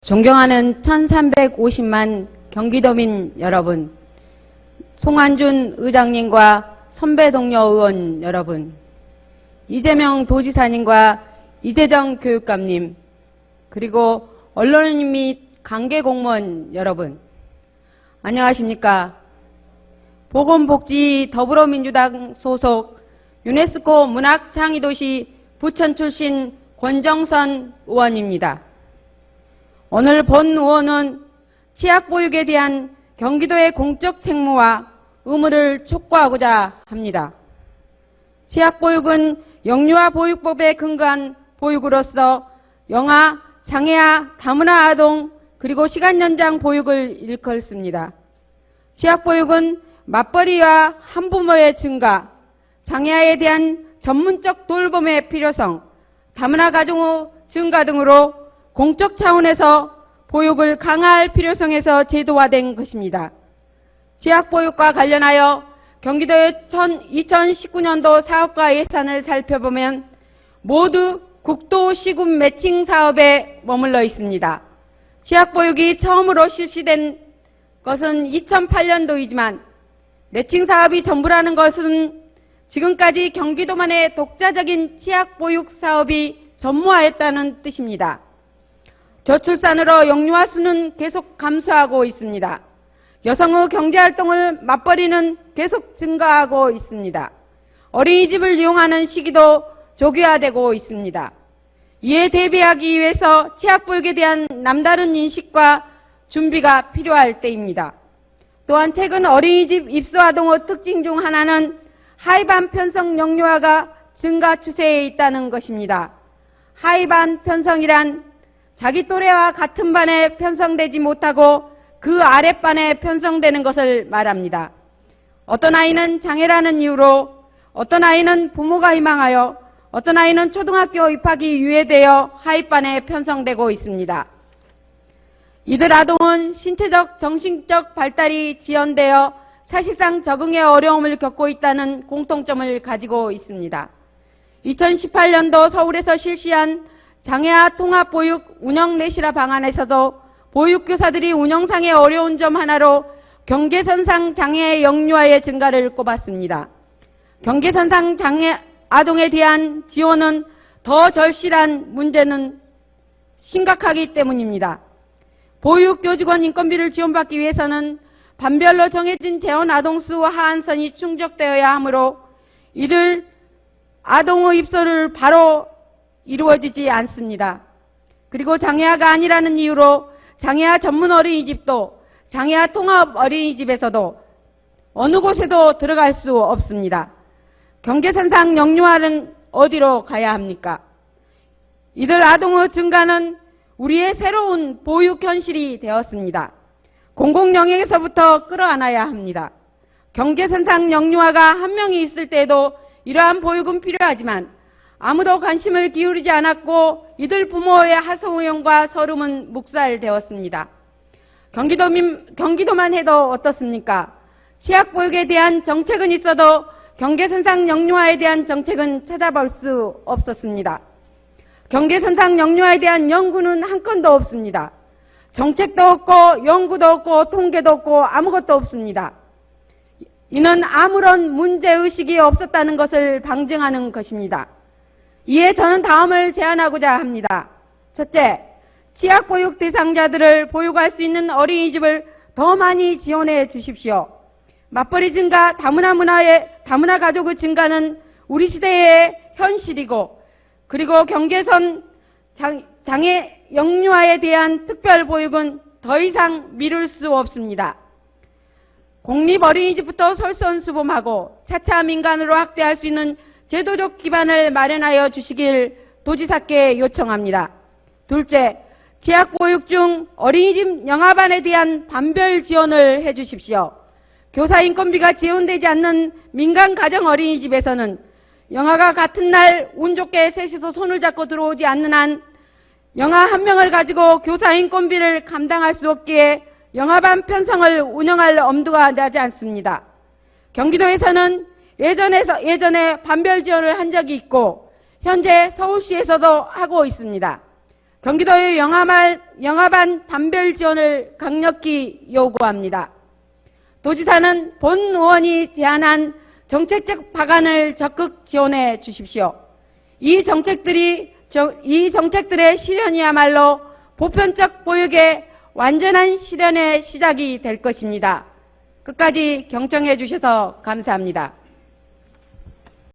존경하는 1350만 경기도민 여러분, 송환준 의장님과 선배 동료 의원 여러분, 이재명 도지사님과 이재정 교육감님, 그리고 언론인 및 관계공무원 여러분, 안녕하십니까. 보건복지 더불어민주당 소속 유네스코 문학창의도시 부천 출신 권정선 의원입니다. 오늘 본 의원은 치약보육에 대한 경기도의 공적 책무와 의무를 촉구하고자 합니다. 치약보육은 영유아 보육법에 근거한 보육으로서 영아, 장애아, 다문화 아동, 그리고 시간연장 보육을 일컫습니다. 치약보육은 맞벌이와 한부모의 증가, 장애아에 대한 전문적 돌봄의 필요성, 다문화 가정의 증가 등으로 공적 차원에서 보육을 강화할 필요성에서 제도화된 것입니다. 치약보육과 관련하여 경기도의 2019년도 사업과 예산을 살펴보면 모두 국도 시군 매칭 사업에 머물러 있습니다. 치약보육이 처음으로 실시된 것은 2008년도이지만 매칭 사업이 전부라는 것은 지금까지 경기도만의 독자적인 치약보육 사업이 전무하였다는 뜻입니다. 저출산으로 영유아 수는 계속 감소하고 있습니다. 여성의 경제활동을 맞벌이는 계속 증가하고 있습니다. 어린이집을 이용하는 시기도 조기화되고 있습니다. 이에 대비하기 위해서 치약보육에 대한 남다른 인식과 준비가 필요할 때입니다. 또한 최근 어린이집 입소아동의 특징 중 하나는 하위반 편성 영유아가 증가 추세에 있다는 것입니다. 하위반 편성이란 자기 또래와 같은 반에 편성되지 못하고 그 아랫반에 편성되는 것을 말합니다. 어떤 아이는 장애라는 이유로, 어떤 아이는 부모가 희망하여, 어떤 아이는 초등학교 입학이 유예되어 하위반에 편성되고 있습니다. 이들 아동은 신체적, 정신적 발달이 지연되어 사실상 적응에 어려움을 겪고 있다는 공통점을 가지고 있습니다. 2018년도 서울에서 실시한 장애아 통합보육 운영내실화 방안에서도 보육교사들이 운영상의 어려운 점 하나로 경계선상 장애 영유아의 증가를 꼽았습니다. 경계선상 장애 아동에 대한 지원은 더 절실한 문제는 심각하기 때문입니다. 보육교직원 인건비를 지원받기 위해서는 반별로 정해진 재원 아동수 하한선이 충족되어야 하므로 이들 아동의 입소를 바로 이루어지지 않습니다. 그리고 장애아가 아니라는 이유로 장애아 전문 어린이집도 장애아 통합 어린이집에서도 어느 곳에도 들어갈 수 없습니다. 경계선상 영유아는 어디로 가야 합니까? 이들 아동의 증가는 우리의 새로운 보육 현실이 되었습니다. 공공영역에서부터 끌어안아야 합니다. 경계선상 영유아가 한 명이 있을 때에도 이러한 보육은 필요하지만 아무도 관심을 기울이지 않았고 이들 부모의 하소연과 서름은 묵살되었습니다. 경기도만 해도 어떻습니까? 치약보육에 대한 정책은 있어도 경계선상 영유아에 대한 정책은 찾아볼 수 없었습니다. 경계선상 영유아에 대한 연구는 한 건도 없습니다. 정책도 없고 연구도 없고 통계도 없고 아무것도 없습니다. 이는 아무런 문제의식이 없었다는 것을 방증하는 것입니다. 이에 저는 다음을 제안하고자 합니다. 첫째, 치약보육 대상자들을 보육할 수 있는 어린이집을 더 많이 지원해 주십시오. 맞벌이 증가, 다문화 가족의 증가는 우리 시대의 현실이고, 그리고 경계선 장애 영유아에 대한 특별 보육은 더 이상 미룰 수 없습니다. 공립 어린이집부터 솔선수범하고 차차 민간으로 확대할 수 있는 제도적 기반을 마련하여 주시길 도지사께 요청합니다. 둘째, 치약보육 중 어린이집 영아반에 대한 반별 지원을 해 주십시오. 교사 인건비가 지원되지 않는 민간 가정 어린이집에서는 영아가 같은 날 운 좋게 셋이서 손을 잡고 들어오지 않는 한 영아 한 명을 가지고 교사 인건비를 감당할 수 없기에 영아반 편성을 운영할 엄두가 나지 않습니다. 경기도에서는 예전에 반별 지원을 한 적이 있고 현재 서울시에서도 하고 있습니다. 경기도의 영아반 단별 지원을 강력히 요구합니다. 도지사는 본 의원이 제안한 정책적 방안을 적극 지원해 주십시오. 이 정책들의 실현이야말로 보편적 보육의 완전한 실현의 시작이 될 것입니다. 끝까지 경청해 주셔서 감사합니다.